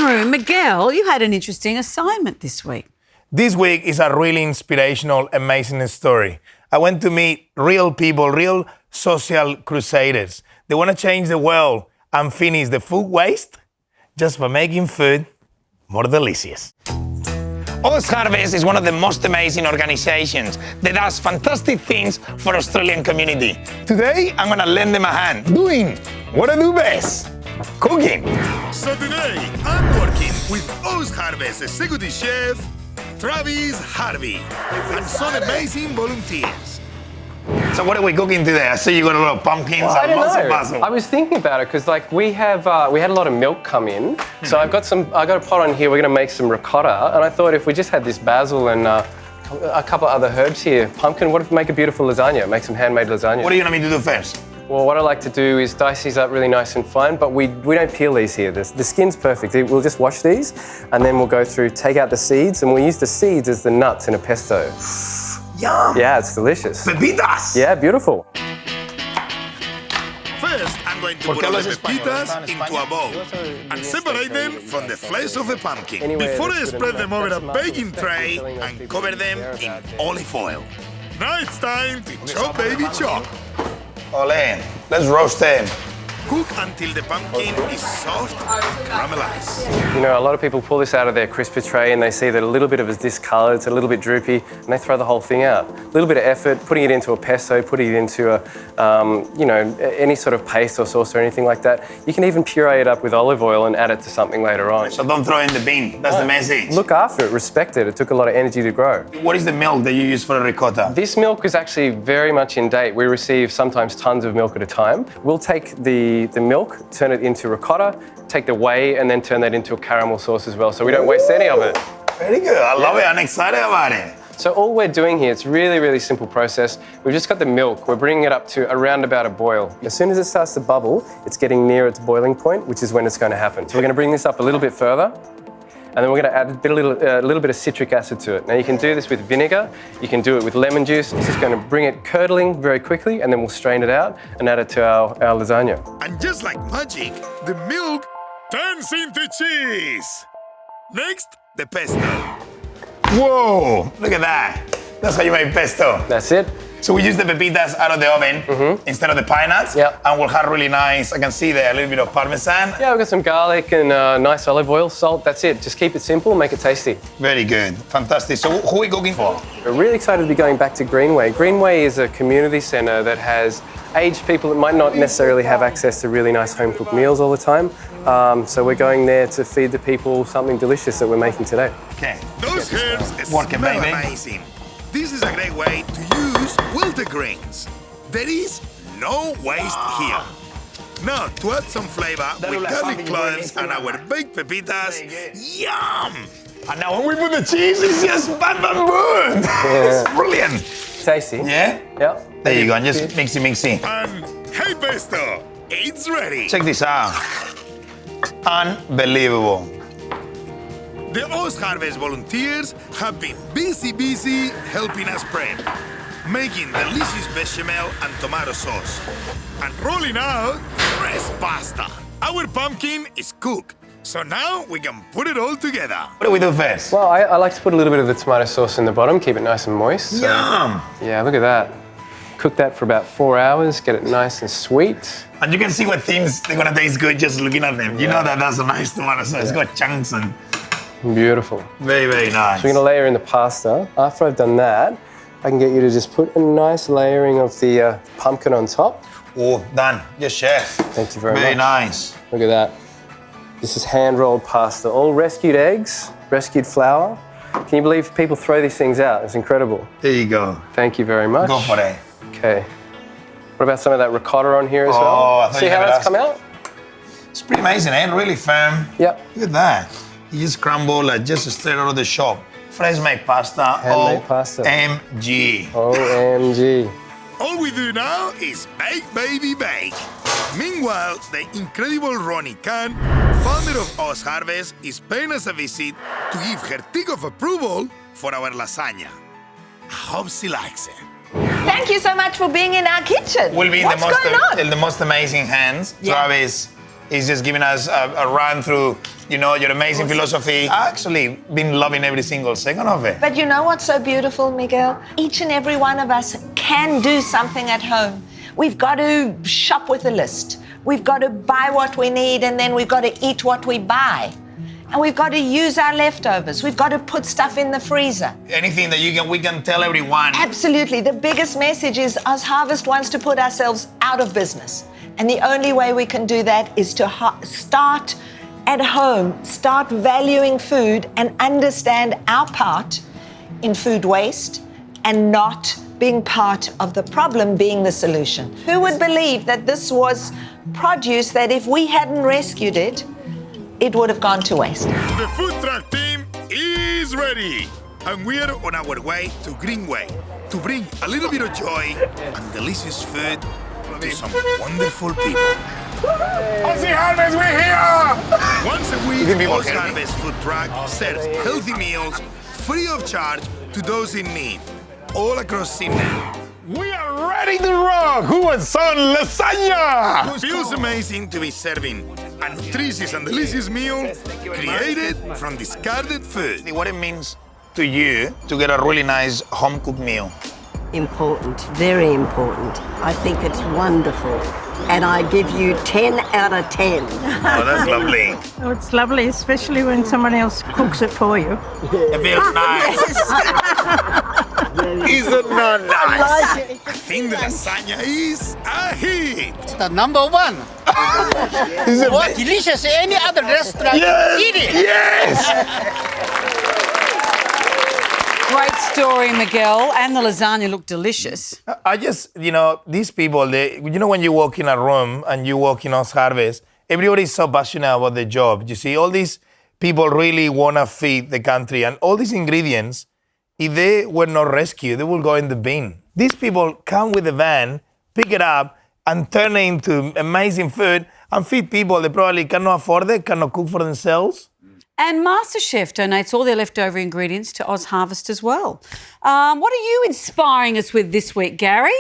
room. Miguel, you had an interesting assignment this week. This week is a really inspirational, amazing story. I went to meet real people, real social crusaders. They want to change the world and finish the food waste just by making food more delicious. OzHarvest is one of the most amazing organizations that does fantastic things for Australian community. Today, I'm going to lend them a hand doing what I do best, cooking. So today, I'm working with OzHarvest executive chef, Travis Harvey, and some amazing volunteers. So what are we cooking today? I see you got a lot of pumpkins and lots of basil. I was thinking about it because we had a lot of milk come in. So I got a pot on here. We're going to make some ricotta, and I thought if we just had this basil and a couple of other herbs here, pumpkin, what if we make a beautiful lasagna? Make some handmade lasagna. What are you going to do first? Well, what I like to do is dice these up really nice and fine, but we don't peel these here. The skin's perfect. We'll just wash these, and then we'll go through, take out the seeds, and we'll use the seeds as the nuts in a pesto. Yum! Yeah, it's delicious. Pepitas! Yeah, beautiful. First, I'm going to put all the pepitas into a bowl and separate them from the flesh of the pumpkin before I spread them over a baking tray and cover them in olive oil. Now it's time to chop, baby, chop. Ole, let's roast them. Cook until the pumpkin is soft and caramelized. You know, a lot of people pull this out of their crisper tray and they see that a little bit of it is discoloured, it's a little bit droopy, and they throw the whole thing out. A little bit of effort, putting it into a pesto, putting it into any sort of paste or sauce or anything like that. You can even puree it up with olive oil and add it to something later on. So don't throw it in the bin. That's the message. Look after it, respect it. It took a lot of energy to grow. What is the milk that you use for the ricotta? This milk is actually very much in date. We receive sometimes tons of milk at a time. We'll take the milk, turn it into ricotta, take the whey, and then turn that into a caramel sauce as well, so we don't waste any of it. Very good. I love it. I'm excited about it. So all we're doing here, it's really, really simple process. We've just got the milk. We're bringing it up to around about a boil. As soon as it starts to bubble, it's getting near its boiling point, which is when it's going to happen. So we're going to bring this up a little bit further, and then we're going to add a little bit of citric acid to it. Now you can do this with vinegar, you can do it with lemon juice. It's just going to bring it curdling very quickly, and then we'll strain it out and add it to our lasagna. And just like magic, the milk turns into cheese. Next, the pesto. Whoa, look at that. That's how you make pesto. That's it. So we use the pepitas out of the oven instead of the pine nuts. Yep. And we'll have really nice, I can see there, a little bit of Parmesan. Yeah, we've got some garlic and nice olive oil, salt. That's it. Just keep it simple, make it tasty. Very good. Fantastic. So who are we cooking for? We're really excited to be going back to Greenway. Greenway is a community centre that has aged people that might not necessarily have access to really nice home-cooked meals all the time. So we're going there to feed the people something delicious that we're making today. Okay. Those herbs Working, smell baby. amazing. This is a great way to use wilted grains. There is no waste here. Now, to add some flavor with garlic cloves and our baked pepitas, yum! And now when we put the cheese, it's just bam, bam, boom. It's brilliant. Tasty. Yeah? Yep. There you go, and just mixy. And hey, pesto, it's ready. Check this out. Unbelievable. The OzHarvest volunteers have been busy helping us prep, making delicious bechamel and tomato sauce, and rolling out fresh pasta. Our pumpkin is cooked, so now we can put it all together. What do we do first? Well, I like to put a little bit of the tomato sauce in the bottom, keep it nice and moist. So, Yum! yeah, look at that. Cook that for about 4 hours, get it nice and sweet. And you can see what things they're gonna taste good just looking at them. You know that that's a nice tomato sauce. It's got chunks and Beautiful. very, very nice. So we're gonna layer in the pasta. After I've done that, I can get you to just put a nice layering of the pumpkin on top. Oh, done. Yes, chef. Thank you very Very much. nice. Look at that. This is hand-rolled pasta, all rescued eggs, rescued flour. Can you believe people throw these things out? It's incredible. There you go. Thank you very much. Go for it. Okay. What about some of that ricotta on here as Oh, I well? thought See you how had that's us- come out? It's pretty amazing, eh? Really firm. Yep. Look at that. You just crumble like just straight out of the shop. Fresh made pasta. Handmade pasta. OMG. OMG. All we do now is bake, baby, bake. Meanwhile, the incredible Ronnie Khan, founder of OzHarvest, is paying us a visit to give her tick of approval for our lasagna. I hope she likes it. Thank you so much for being in our kitchen. Will be in What's going on? the most amazing hands. Yeah. Travis He's just giving us a run through, your amazing philosophy. I've actually been loving every single second of it. But you know what's so beautiful, Miguel? Each and every one of us can do something at home. We've got to shop with a list. We've got to buy what we need, and then we've got to eat what we buy. And we've got to use our leftovers. We've got to put stuff in the freezer. Anything that we can tell everyone. Absolutely. The biggest message is Oz Harvest wants to put ourselves out of business. And the only way we can do that is to start at home, start valuing food and understand our part in food waste and not being part of the problem, being the solution. Who would believe that this was produce that if we hadn't rescued it, it would have gone to waste? The food truck team is ready. And we're on our way to Greenway to bring a little bit of joy and delicious food to some wonderful people. Aussie Harvest, we're here! Once a week, Oz Harvest Food Truck serves healthy meals free of charge to those in need, all across Sydney. We are ready to rock! Who wants some lasagna? It feels amazing to be serving a nutritious and delicious meal created from discarded food. What it means to you to get a really nice home-cooked meal. Important, very important. I think it's wonderful. And I give you 10 out of 10. Oh, that's lovely. Oh, it's lovely, especially when someone else cooks it for you. It feels nice. Is it not nice? I think the lasagna is a hit. The number one. More delicious than any other restaurant. Yes! Eat it. Yes! Great story, Miguel. And the lasagna looked delicious. I just, these people, when you walk in a room and you walk in Oz Harvest, everybody's so passionate about their job. You see, all these people really want to feed the country, and all these ingredients, if they were not rescued, they will go in the bin. These people come with a van, pick it up, and turn it into amazing food and feed people that probably cannot afford it, cannot cook for themselves. And MasterChef donates all their leftover ingredients to Oz Harvest as well. What are you inspiring us with this week, Gary?